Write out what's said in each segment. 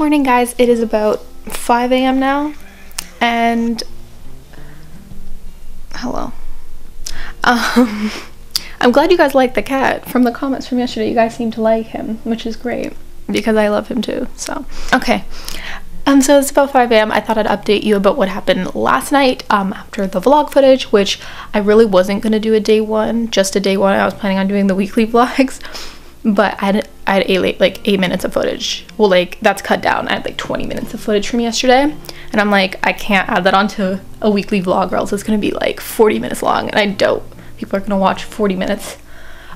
morning, guys. It is about 5 a.m. now, and hello. I'm glad you guys liked the cat. From the comments from yesterday, you guys seem to like him, which is great because I love him too. So okay, so it's about 5 a.m. I thought I'd update you about what happened last night after the vlog footage, which I really wasn't gonna do a day one, just a day one. I was planning on doing the weekly vlogs, but I had 8 minutes of footage. Well, like, that's cut down. I had like 20 minutes of footage from yesterday, and I'm like, I can't add that onto a weekly vlog or else it's gonna be like 40 minutes long, and I doubt people are gonna watch 40 minutes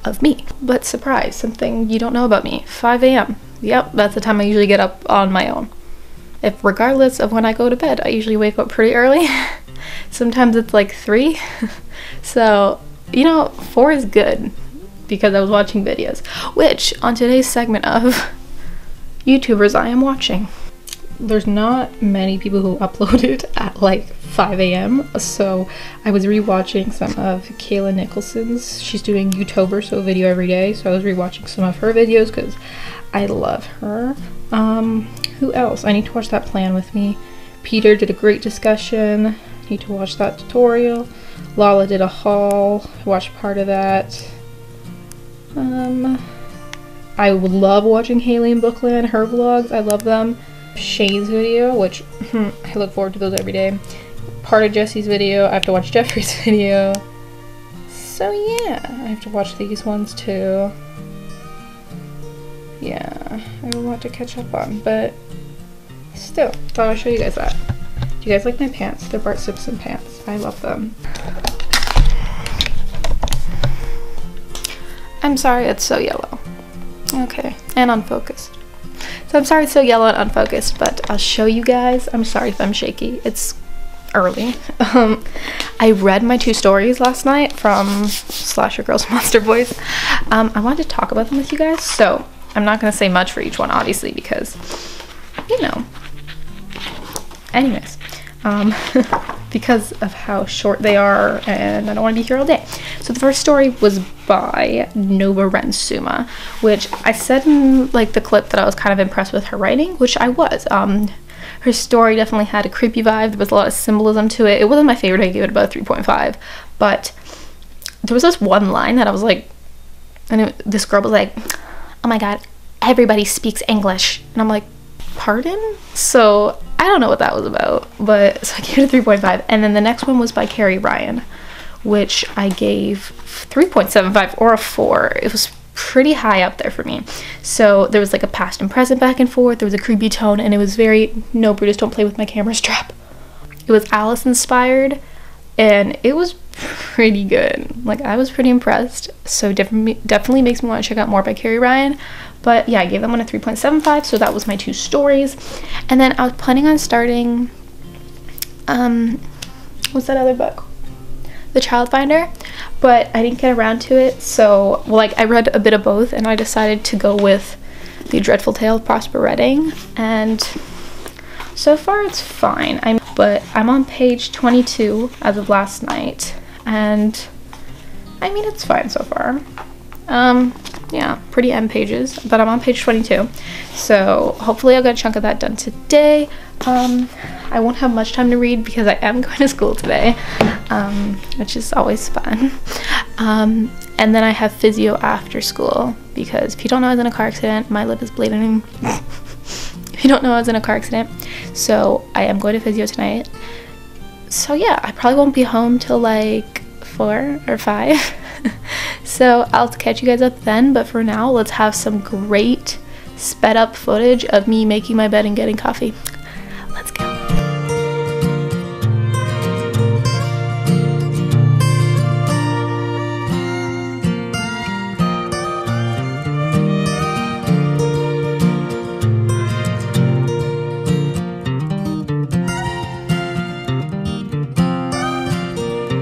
of me. But surprise, something you don't know about me. 5 a.m. Yep, that's the time I usually get up on my own. If regardless of when I go to bed, I usually wake up pretty early. Sometimes it's like 3. So, you know, 4 is good because I was watching videos, which on today's segment of YouTubers I am watching. There's not many people who uploaded at like 5 a.m. so I was rewatching some of Kayla Nicholson's. She's doing YouTuber, so a video every day, so I was rewatching some of her videos because I love her. Who else? I need to watch that Plan With Me. Peter did a great discussion. Need to watch that tutorial. Lala did a haul. I watched part of that. I would love watching Haley and Bookland, her vlogs. I love them. Shane's video, which I look forward to those every day. Part of Jesse's video. I have to watch Jeffrey's video. So yeah, I have to watch these ones too. Yeah, I have a lot to catch up on, but still, thought I'd show you guys that. Do you guys like my pants? They're Bart Simpson pants. I love them. I'm sorry it's so yellow. Okay, and unfocused. So I'm sorry it's so yellow and unfocused, but I'll show you guys. I'm sorry if I'm shaky. It's early. I read my 2 stories last night from Slasher Girls Monster Boys. I wanted to talk about them with you guys, so I'm not going to say much for each one, obviously, because, you know. Anyways, because of how short they are, and I don't want to be here all day. So the first story was by Nova Rensuma, which I said in like the clip that I was kind of impressed with her writing, which I was. Her story definitely had a creepy vibe. There was a lot of symbolism to it. It wasn't my favorite. I gave it about a 3.5, but there was this one line that I was like, and this girl was like, oh my god, everybody speaks English, and I'm like, pardon? So I don't know what that was about, but so I gave it a 3.5. And then the next one was by Carrie Ryan, which I gave 3.75 or a 4. It was pretty high up there for me. So there was like a past and present back and forth. There was a creepy tone, and it was very, no, Brutus, don't play with my camera strap. It was Alice inspired, and it was pretty good. Like, I was pretty impressed. So definitely makes me want to check out more by Carrie Ryan. But yeah, I gave that one a 3.75, so that was my 2 stories. And then I was planning on starting, what's that other book? The Child Finder, but I didn't get around to it. So, like, I read a bit of both, and I decided to go with The Dreadful Tale of Prosper Redding, and so far it's fine. But I'm on page 22 as of last night, and I mean, it's fine so far. Yeah, pretty end pages, but I'm on page 22, so hopefully I'll get a chunk of that done today. I won't have much time to read because I am going to school today, which is always fun. And then I have physio after school, because if you don't know, I was in a car accident. My lip is bleeding. If you don't know, I was in a car accident, so I am going to physio tonight. So yeah, I probably won't be home till like 4 or 5. So I'll catch you guys up then, but for now, let's have some great sped up footage of me making my bed and getting coffee. Let's go.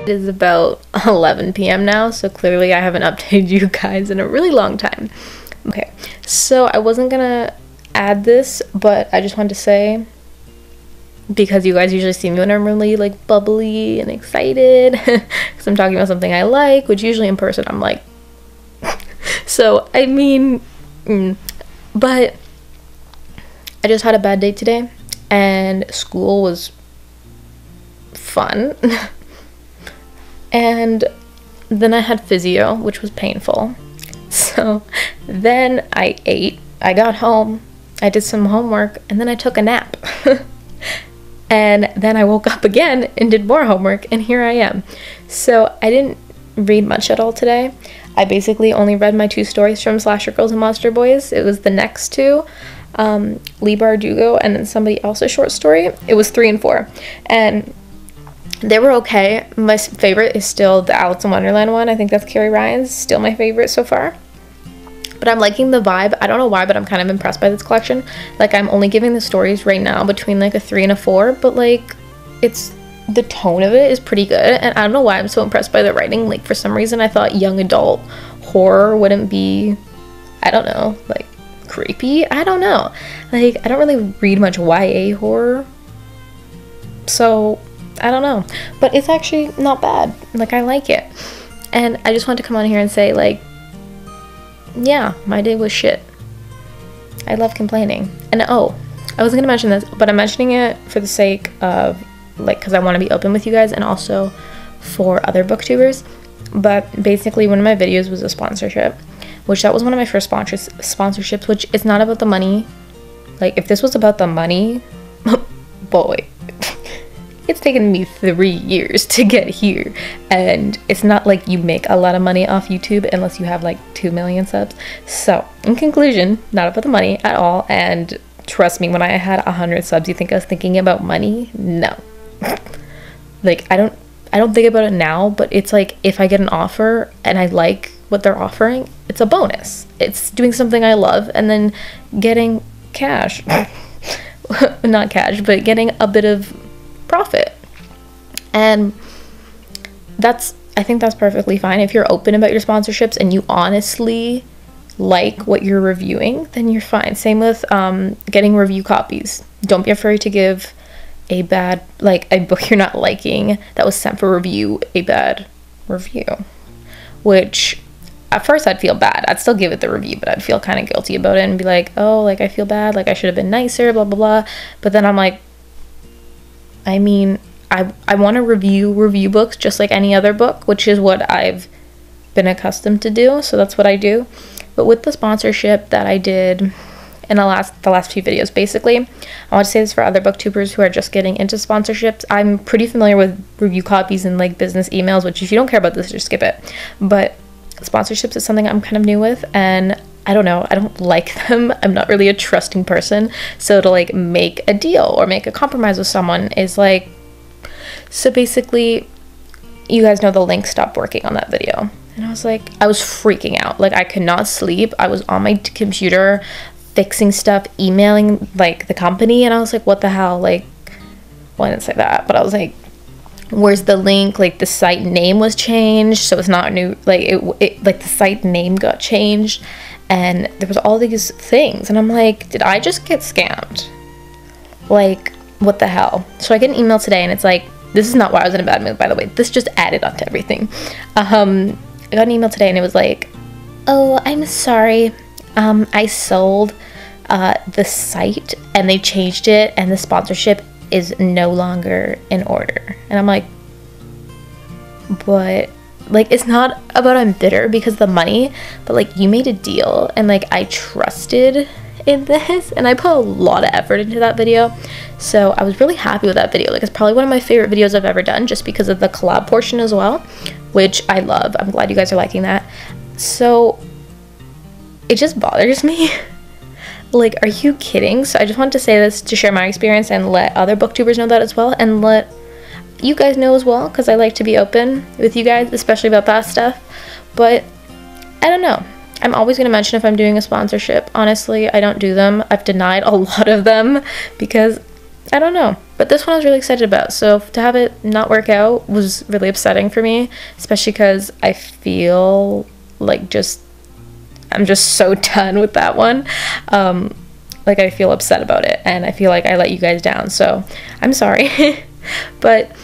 It is about 11 p.m. now, so clearly I haven't updated you guys in a really long time. Okay, so I wasn't gonna add this, but I just wanted to say, because you guys usually see me when I'm really like bubbly and excited because I'm talking about something I like, which usually in person I'm like so I mean but I just had a bad day today, and school was fun. And then I had physio, which was painful. So then I ate, I got home, I did some homework, and then I took a nap. And then I woke up again and did more homework, and here I am. So I didn't read much at all today. I basically only read my 2 stories from Slasher Girls and Monster Boys. It was the next 2, Lee Bardugo, and then somebody else's short story. It was 3 and 4. And they were okay. My favorite is still the Alice in Wonderland one. I think that's Carrie Ryan's. Still my favorite so far. But I'm liking the vibe. I don't know why, but I'm kind of impressed by this collection. Like, I'm only giving the stories right now between like a 3 and a 4, but like, it's, the tone of it is pretty good. And I don't know why I'm so impressed by the writing. Like, for some reason I thought young adult horror wouldn't be, I don't know, like creepy. I don't know. Like, I don't really read much YA horror, so I don't know, but it's actually not bad. Like, I like it. And I just wanted to come on here and say, like, yeah, my day was shit. I love complaining. And oh, I wasn't gonna mention this, but I'm mentioning it for the sake of, like, because I want to be open with you guys, and also for other booktubers. But basically, one of my videos was a sponsorship, which that was one of my first sponsorships, which is not about the money. Like, if this was about the money, boy, it's taken me 3 years to get here, and it's not like you make a lot of money off YouTube unless you have like 2 million subs. So in conclusion, not about the money at all. And trust me, when I had 100 subs, you think I was thinking about money? No. Like, I don't think about it now, but it's like, if I get an offer and I like what they're offering, it's a bonus. It's doing something I love and then getting cash. Not cash, but getting a bit of profit. And I think that's perfectly fine. If you're open about your sponsorships and you honestly like what you're reviewing, then you're fine. Same with getting review copies. Don't be afraid to give a bad, like, a book you're not liking that was sent for review, a bad review. Which at first I'd feel bad. I'd still give it the review, but I'd feel kind of guilty about it and be like, oh, like, I feel bad, like I should have been nicer, blah blah blah. But then I'm like, I mean, I want to review books just like any other book, which is what I've been accustomed to do, so that's what I do. But with the sponsorship that I did in the last few videos, basically, I want to say this for other booktubers who are just getting into sponsorships. I'm pretty familiar with review copies and like business emails, which if you don't care about this, just skip it. But sponsorships is something I'm kind of new with, and I don't know, I don't like them. I'm not really a trusting person, so to like make a deal or make a compromise with someone is like, so basically, you guys know the link stopped working on that video, and I was like, I was freaking out. Like, I could not sleep. I was on my computer fixing stuff, emailing like the company, and I was like, what the hell? Like, well, I didn't say that, but I was like, where's the link? Like, the site name was changed, so it's not new. Like, it like the site name got changed, and there was all these things, and I'm like, did I just get scammed? Like, what the hell? So I get an email today, and it's like, this is not why I was in a bad mood, by the way. This just added on to everything. I got an email today, and it was like, oh, I'm sorry. I sold the site, and they changed it, and the sponsorship is no longer in order. And I'm like, but like, it's not about I'm bitter because of the money, but like, you made a deal, and like, I trusted in this, and I put a lot of effort into that video, so I was really happy with that video. Like, it's probably one of my favorite videos I've ever done, just because of the collab portion as well, which I love. I'm glad you guys are liking that. So it just bothers me. Like, are you kidding? So I just wanted to say this to share my experience and let other booktubers know that as well, and let you guys know as well, because I like to be open with you guys, especially about that stuff. But I don't know, I'm always going to mention if I'm doing a sponsorship. Honestly, I don't do them. I've denied a lot of them because I don't know. But this one I was really excited about. So to have it not work out was really upsetting for me, especially because I feel like I'm just so done with that one. Like, I feel upset about it, and I feel like I let you guys down. So I'm sorry. But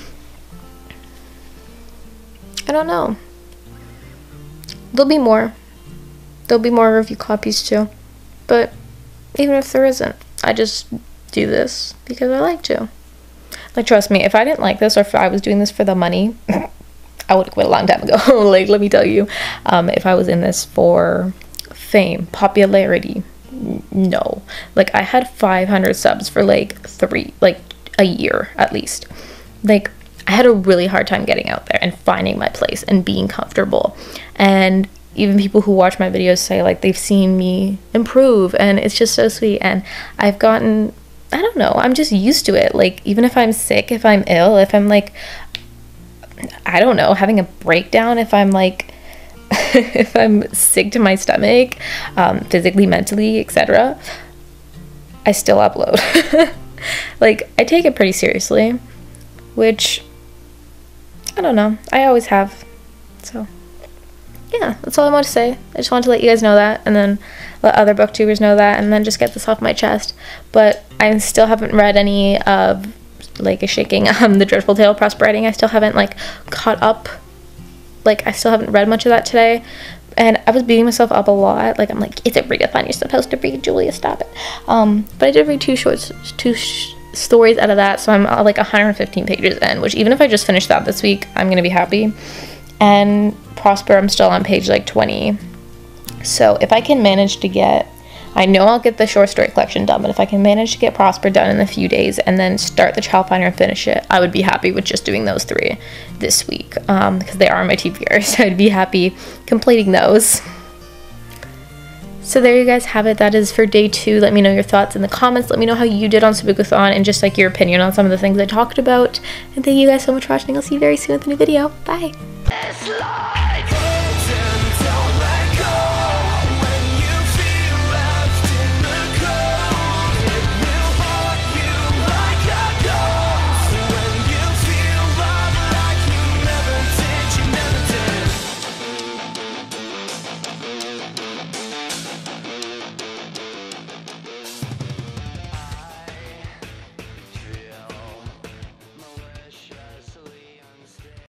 I don't know. There'll be more review copies too, but even if there isn't. I just do this because I like to. Like, trust me, if I didn't like this, or if I was doing this for the money, I would have quit a long time ago. Like, let me tell you, if I was in this for fame, popularity, no. Like, I had 500 subs for like a year at least. Like, I had a really hard time getting out there and finding my place and being comfortable. And even people who watch my videos say like they've seen me improve, and it's just so sweet. And I've gotten, I don't know, I'm just used to it. Like, even if I'm sick, if I'm ill, if I'm like, I don't know, having a breakdown, if I'm like if I'm sick to my stomach, physically, mentally, etc., I still upload. Like, I take it pretty seriously, which I don't know, I always have. So yeah, that's all I want to say. I just wanted to let you guys know that, and then let other booktubers know that, and then just get this off my chest. But I still haven't read any of, like, a shaking The Dreadful Tale of Prosperity. I still haven't, like, caught up. Like, I still haven't read much of that today, and I was beating myself up a lot. Like, I'm like, is it readathon? You're supposed to read, Julia, stop it. But I did read two stories out of that, so I'm like 115 pages in, which even if I just finish that this week, I'm gonna be happy. And Prosper, I'm still on page like 20. So if I can manage to get, I know I'll get the short story collection done, but if I can manage to get Prosper done in a few days and then start the Child Finder and finish it, I would be happy with just doing those 3 this week, because they are my TBRs, so I'd be happy completing those. So there you guys have it. That is for day 2. Let me know your thoughts in the comments. Let me know how you did on Spookathon and just like your opinion on some of the things I talked about. And thank you guys so much for watching. I'll see you very soon with a new video. Bye.